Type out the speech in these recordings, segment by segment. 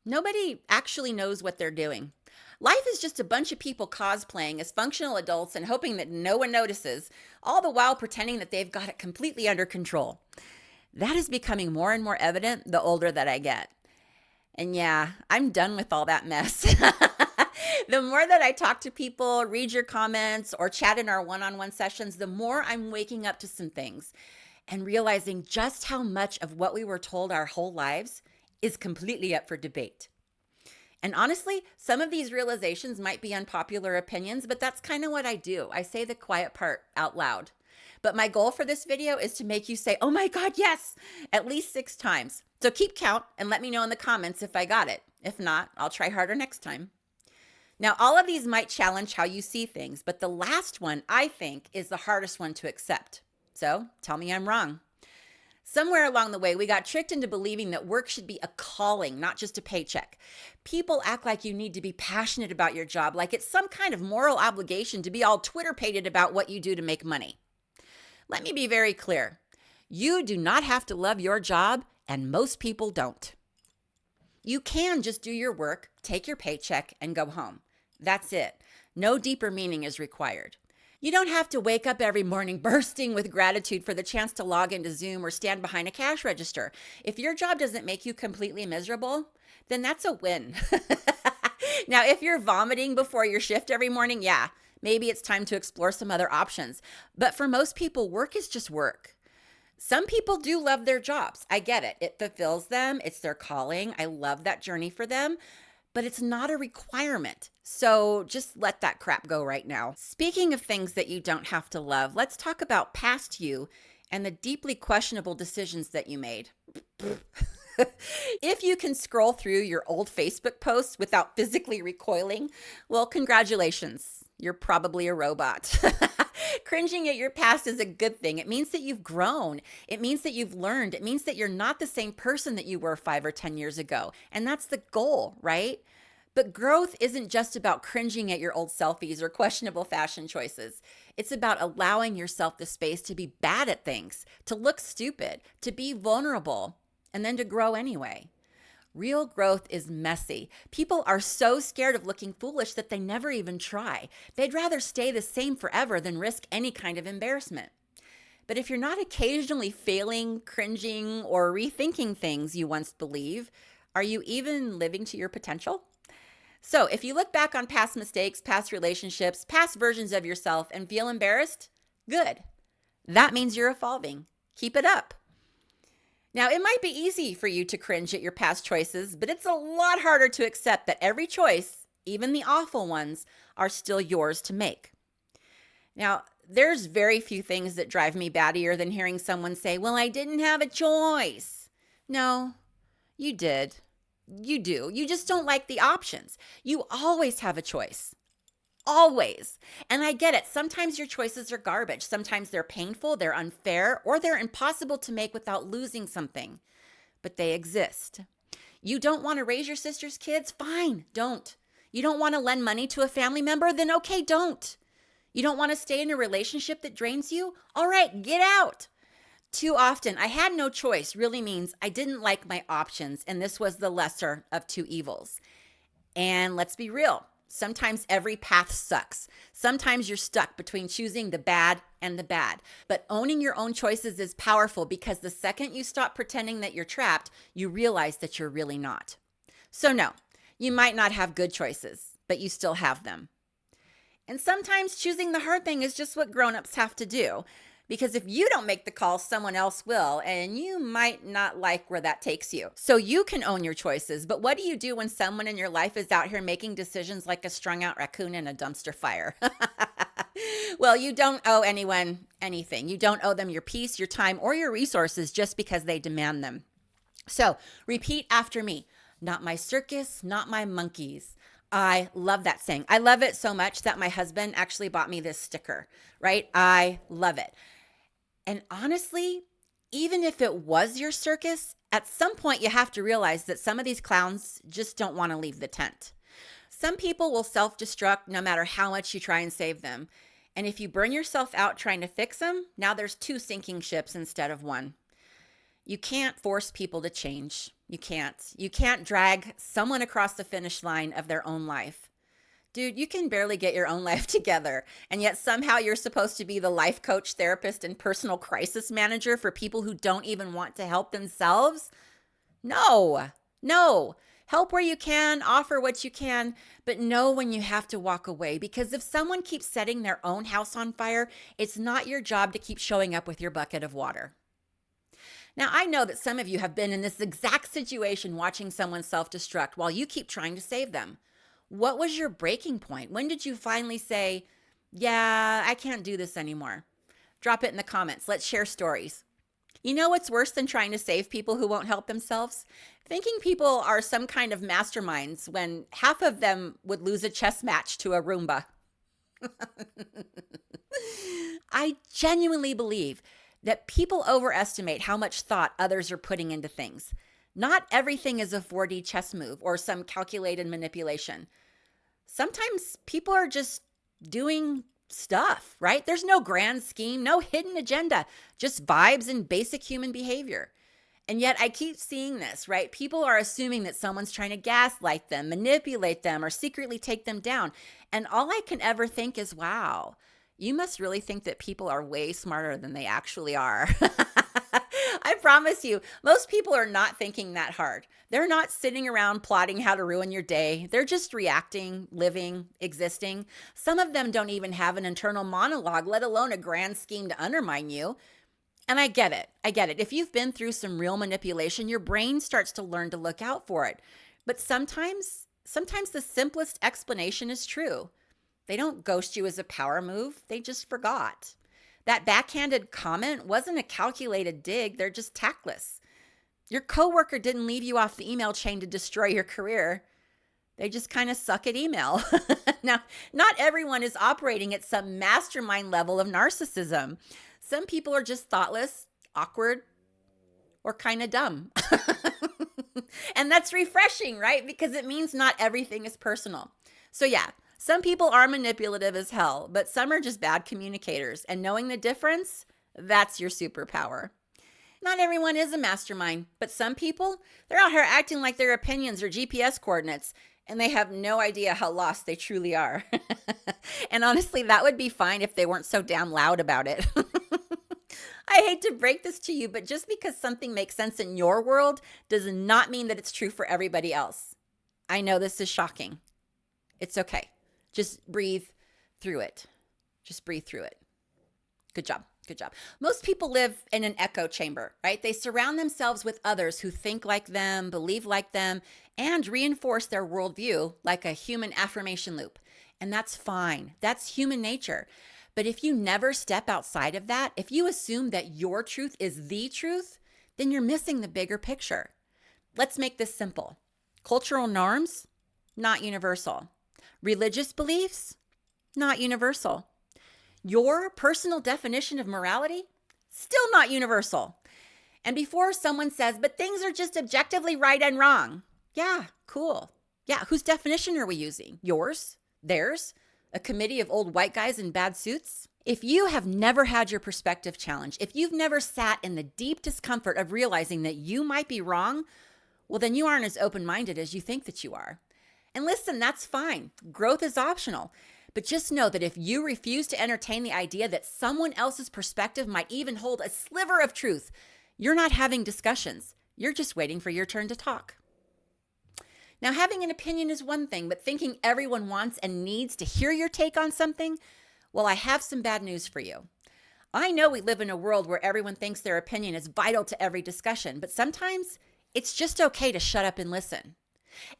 Nobody actually knows what they're doing. Life is just a bunch of people cosplaying as functional adults and hoping that no one notices, all the while pretending that they've got it completely under control. That is becoming more and more evident the older that I get. And yeah, I'm done with all that mess. The more that I talk to people, read your comments, or chat in our one on one sessions, the more I'm waking up to some things and realizing just how much of what we were told our whole lives is completely up for debate. And honestly, some of these realizations might be unpopular opinions, but that's kind of what I do. I say the quiet part out loud. But my goal for this video is to make you say, oh my God, yes, at least 6 times. So keep count and let me know in the comments if I got it. If not, I'll try harder next time. Now, all of these might challenge how you see things, but the last one, I think, is the hardest one to accept. So tell me I'm wrong. Somewhere along the way, we got tricked into believing that work should be a calling, not just a paycheck. People act like you need to be passionate about your job, like it's some kind of moral obligation to be all Twitter-pated about what you do to make money. Let me be very clear. You do not have to love your job, and most people don't. You can just do your work, take your paycheck, and go home. That's it. No deeper meaning is required. You don't have to wake up every morning bursting with gratitude for the chance to log into Zoom or stand behind a cash register. If your job doesn't make you completely miserable, then that's a win. Now, if you're vomiting before your shift every morning, yeah, maybe it's time to explore some other options. But for most people, work is just work. Some people do love their jobs. I get it. It fulfills them. It's their calling. I love that journey for them. But it's not a requirement. So just let that crap go right now. Speaking of things that you don't have to love, let's talk about past you and the deeply questionable decisions that you made. If you can scroll through your old Facebook posts without physically recoiling, well, congratulations. You're probably a robot. Cringing at your past is a good thing. It means that you've grown. It means that you've learned. It means that you're not the same person that you were 5 or 10 years ago. And that's the goal, right? But growth isn't just about cringing at your old selfies or questionable fashion choices. It's about allowing yourself the space to be bad at things, to look stupid, to be vulnerable, and then to grow anyway. Real growth is messy. People are so scared of looking foolish that they never even try. They'd rather stay the same forever than risk any kind of embarrassment. But if you're not occasionally failing, cringing, or rethinking things you once believed, are you even living to your potential? So if you look back on past mistakes, past relationships, past versions of yourself and feel embarrassed, good. That means you're evolving. Keep it up. Now, it might be easy for you to cringe at your past choices, but it's a lot harder to accept that every choice, even the awful ones, are still yours to make. Now, there's very few things that drive me battier than hearing someone say, well, I didn't have a choice. No, you did. You do. You just don't like the options. You always have a choice. Always. And I get it. Sometimes your choices are garbage. Sometimes they're painful, they're unfair, or they're impossible to make without losing something. But they exist. You don't want to raise your sister's kids? Fine, don't. You don't want to lend money to a family member? Then okay, don't. You don't want to stay in a relationship that drains you? All right, get out. Too often, I had no choice really means I didn't like my options, and this was the lesser of two evils. And let's be real. Sometimes every path sucks. Sometimes you're stuck between choosing the bad and the bad. But owning your own choices is powerful because the second you stop pretending that you're trapped, you realize that you're really not. So no, you might not have good choices, but you still have them. And sometimes choosing the hard thing is just what grown-ups have to do. Because if you don't make the call, someone else will, and you might not like where that takes you. So you can own your choices, but what do you do when someone in your life is out here making decisions like a strung out raccoon in a dumpster fire? Well, you don't owe anyone anything. You don't owe them your peace, your time, or your resources just because they demand them. So repeat after me. Not my circus, not my monkeys. I love that saying. I love it so much that my husband actually bought me this sticker, right? I love it. And honestly, even if it was your circus, at some point you have to realize that some of these clowns just don't want to leave the tent. Some people will self-destruct no matter how much you try and save them. And if you burn yourself out trying to fix them, now there's 2 sinking ships instead of 1. You can't force people to change. You can't. You can't drag someone across the finish line of their own life. Dude, you can barely get your own life together, and yet somehow you're supposed to be the life coach, therapist, and personal crisis manager for people who don't even want to help themselves? No, no. Help where you can, offer what you can, but know when you have to walk away, because if someone keeps setting their own house on fire, it's not your job to keep showing up with your bucket of water. Now, I know that some of you have been in this exact situation watching someone self-destruct while you keep trying to save them. What was your breaking point? When did you finally say, yeah, I can't do this anymore? Drop it in the comments. Let's share stories. You know what's worse than trying to save people who won't help themselves? Thinking people are some kind of masterminds when half of them would lose a chess match to a Roomba. I genuinely believe that people overestimate how much thought others are putting into things. Not everything is a 4D chess move or some calculated manipulation. Sometimes people are just doing stuff, right? There's no grand scheme, no hidden agenda, just vibes and basic human behavior. And yet I keep seeing this, right? People are assuming that someone's trying to gaslight them, manipulate them, or secretly take them down. And all I can ever think is, wow, you must really think that people are way smarter than they actually are. I promise you, most people are not thinking that hard. They're not sitting around plotting how to ruin your day. They're just reacting, living, existing. Some of them don't even have an internal monologue, let alone a grand scheme to undermine you. And I get it. I get it. If you've been through some real manipulation, your brain starts to learn to look out for it. But sometimes the simplest explanation is true. They don't ghost you as a power move. They just forgot. That backhanded comment wasn't a calculated dig. They're just tactless. Your coworker didn't leave you off the email chain to destroy your career. They just kind of suck at email. Now, not everyone is operating at some mastermind level of narcissism. Some people are just thoughtless, awkward, or kind of dumb. And that's refreshing, right? Because it means not everything is personal. So yeah, some people are manipulative as hell, but some are just bad communicators. And knowing the difference, that's your superpower. Not everyone is a mastermind, but some people, they're out here acting like their opinions are GPS coordinates, and they have no idea how lost they truly are. And honestly, that would be fine if they weren't so damn loud about it. I hate to break this to you, but just because something makes sense in your world does not mean that it's true for everybody else. I know this is shocking. It's okay. Just breathe through it. Just breathe through it. Good job. Good job. Most people live in an echo chamber, right? They surround themselves with others who think like them, believe like them, and reinforce their worldview like a human affirmation loop. And that's fine. That's human nature. But if you never step outside of that, if you assume that your truth is the truth, then you're missing the bigger picture. Let's make this simple. Cultural norms, not universal. Religious beliefs, not universal. Your personal definition of morality, still not universal. And before someone says, but things are just objectively right and wrong. Yeah, cool. Yeah, whose definition are we using? Yours? Theirs? A committee of old white guys in bad suits? If you have never had your perspective challenged, if you've never sat in the deep discomfort of realizing that you might be wrong, well, then you aren't as open-minded as you think that you are. And listen, that's fine. Growth is optional. But just know that if you refuse to entertain the idea that someone else's perspective might even hold a sliver of truth, you're not having discussions. You're just waiting for your turn to talk. Now, having an opinion is one thing, but thinking everyone wants and needs to hear your take on something, well, I have some bad news for you. I know we live in a world where everyone thinks their opinion is vital to every discussion, but sometimes it's just okay to shut up and listen.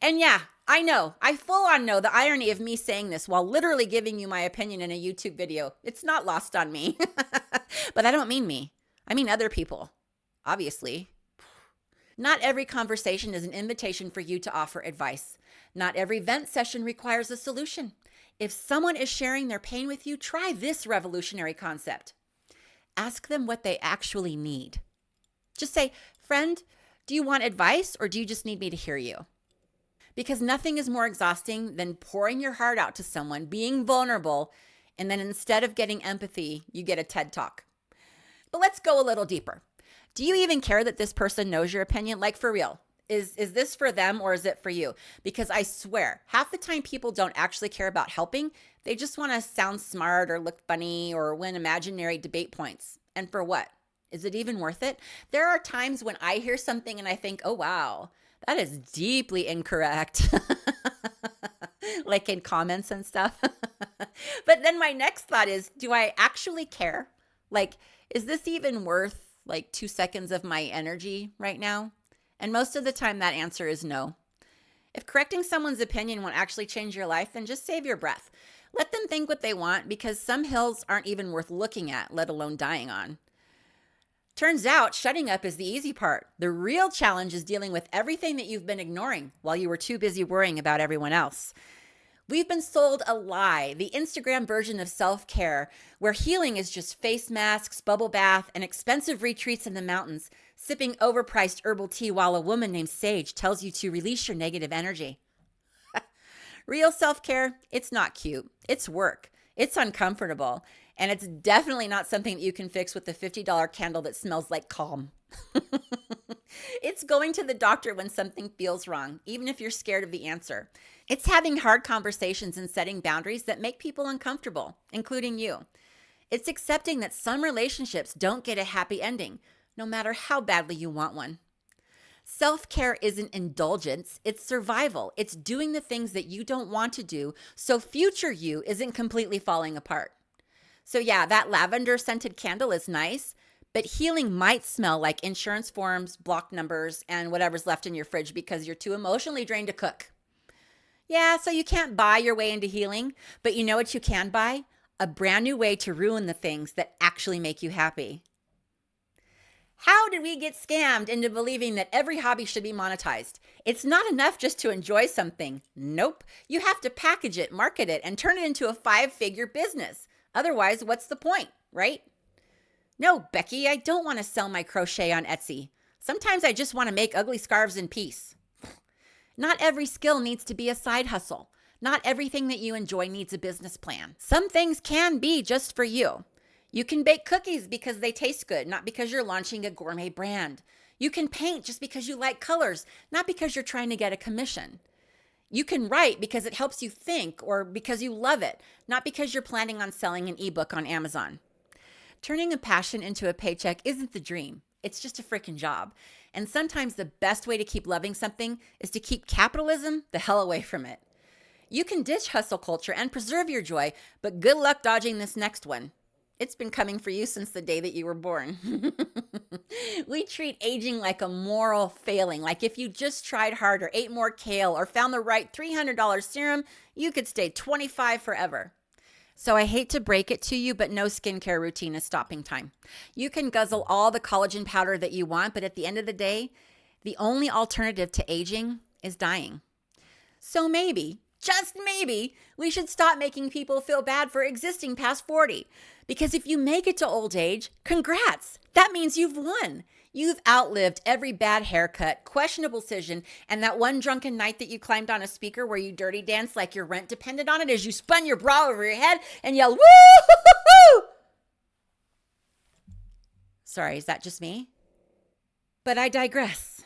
And yeah, I full on know the irony of me saying this while literally giving you my opinion in a YouTube video. It's not lost on me. But I don't mean me. I mean other people, obviously. Not every conversation is an invitation for you to offer advice. Not every vent session requires a solution. If someone is sharing their pain with you, try this revolutionary concept. Ask them what they actually need. Just say, friend, do you want advice or do you just need me to hear you? Because nothing is more exhausting than pouring your heart out to someone, being vulnerable, and then instead of getting empathy, you get a TED Talk. But let's go a little deeper. Do you even care that this person knows your opinion? Like for real, Is this for them or is it for you? Because I swear, half the time people don't actually care about helping. They just want to sound smart or look funny or win imaginary debate points. And for what? Is it even worth it? There are times when I hear something and I think, oh, wow, that is deeply incorrect. Like in comments and stuff. But then my next thought is, do I actually care? Like, is this even worth like 2 seconds of my energy right now? And most of the time that answer is no. If correcting someone's opinion won't actually change your life, then just save your breath. Let them think what they want, because some hills aren't even worth looking at, let alone dying on. Turns out shutting up is the easy part. The real challenge is dealing with everything that you've been ignoring while you were too busy worrying about everyone else. We've been sold a lie, the Instagram version of self-care, where healing is just face masks, bubble bath, and expensive retreats in the mountains, sipping overpriced herbal tea while a woman named Sage tells you to release your negative energy. Real self-care, it's not cute. It's work. It's uncomfortable. And it's definitely not something that you can fix with the $50 candle that smells like calm. It's going to the doctor when something feels wrong, even if you're scared of the answer. It's having hard conversations and setting boundaries that make people uncomfortable, including you. It's accepting that some relationships don't get a happy ending, no matter how badly you want one. Self-care isn't indulgence, it's survival. It's doing the things that you don't want to do so future you isn't completely falling apart. So yeah, that lavender scented candle is nice, but healing might smell like insurance forms, block numbers, and whatever's left in your fridge because you're too emotionally drained to cook. Yeah, so you can't buy your way into healing, but you know what you can buy? A brand new way to ruin the things that actually make you happy. How did we get scammed into believing that every hobby should be monetized? It's not enough just to enjoy something. Nope. You have to package it, market it, and turn it into a 5-figure business. Otherwise, what's the point, right? No, Becky, I don't want to sell my crochet on Etsy. Sometimes I just want to make ugly scarves in peace. Not every skill needs to be a side hustle. Not everything that you enjoy needs a business plan. Some things can be just for you. You can bake cookies because they taste good, not because you're launching a gourmet brand. You can paint just because you like colors, not because you're trying to get a commission. You can write because it helps you think or because you love it, not because you're planning on selling an ebook on Amazon. Turning a passion into a paycheck isn't the dream. It's just a freaking job. And sometimes the best way to keep loving something is to keep capitalism the hell away from it. You can ditch hustle culture and preserve your joy, but good luck dodging this next one. It's been coming for you since the day that you were born. We treat aging like a moral failing. Like if you just tried harder, ate more kale, or found the right $300 serum, you could stay 25 forever. So I hate to break it to you, but no skincare routine is stopping time. You can guzzle all the collagen powder that you want, but at the end of the day, the only alternative to aging is dying. So maybe, just maybe, we should stop making people feel bad for existing past 40. Because if you make it to old age, congrats. That means you've won. You've outlived every bad haircut, questionable decision, and that one drunken night that you climbed on a speaker where you dirty danced like your rent depended on it as you spun your bra over your head and yelled, woo! Sorry, is that just me? But I digress.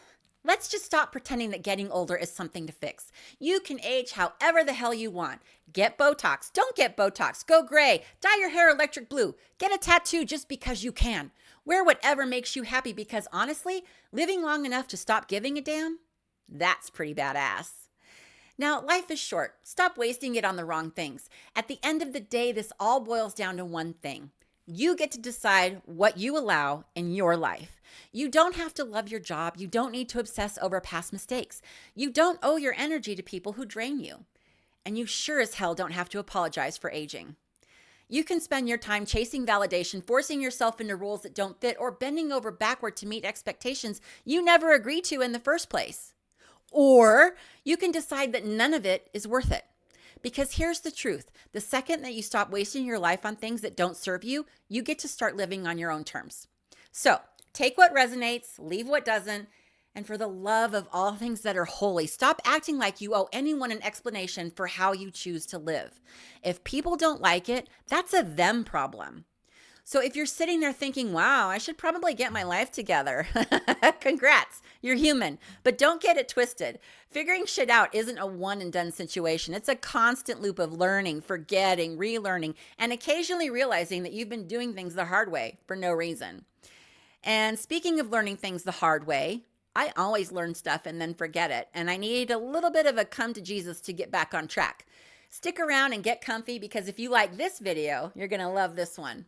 Let's just stop pretending that getting older is something to fix. You can age however the hell you want. Get Botox. Don't get Botox. Go gray. Dye your hair electric blue. Get a tattoo just because you can. Wear whatever makes you happy because honestly, living long enough to stop giving a damn, that's pretty badass. Now, life is short. Stop wasting it on the wrong things. At the end of the day, this all boils down to one thing. You get to decide what you allow in your life. You don't have to love your job. You don't need to obsess over past mistakes. You don't owe your energy to people who drain you. And you sure as hell don't have to apologize for aging. You can spend your time chasing validation, forcing yourself into roles that don't fit, or bending over backward to meet expectations you never agreed to in the first place. Or you can decide that none of it is worth it. Because here's the truth. The second that you stop wasting your life on things that don't serve you, you get to start living on your own terms. So take what resonates, leave what doesn't, and for the love of all things that are holy, stop acting like you owe anyone an explanation for how you choose to live. If people don't like it, that's a them problem. So if you're sitting there thinking, wow, I should probably get my life together, congrats, you're human. But don't get it twisted. Figuring shit out isn't a one and done situation. It's a constant loop of learning, forgetting, relearning, and occasionally realizing that you've been doing things the hard way for no reason. And speaking of learning things the hard way, I always learn stuff and then forget it. And I need a little bit of a come to Jesus to get back on track. Stick around and get comfy because if you like this video, you're going to love this one.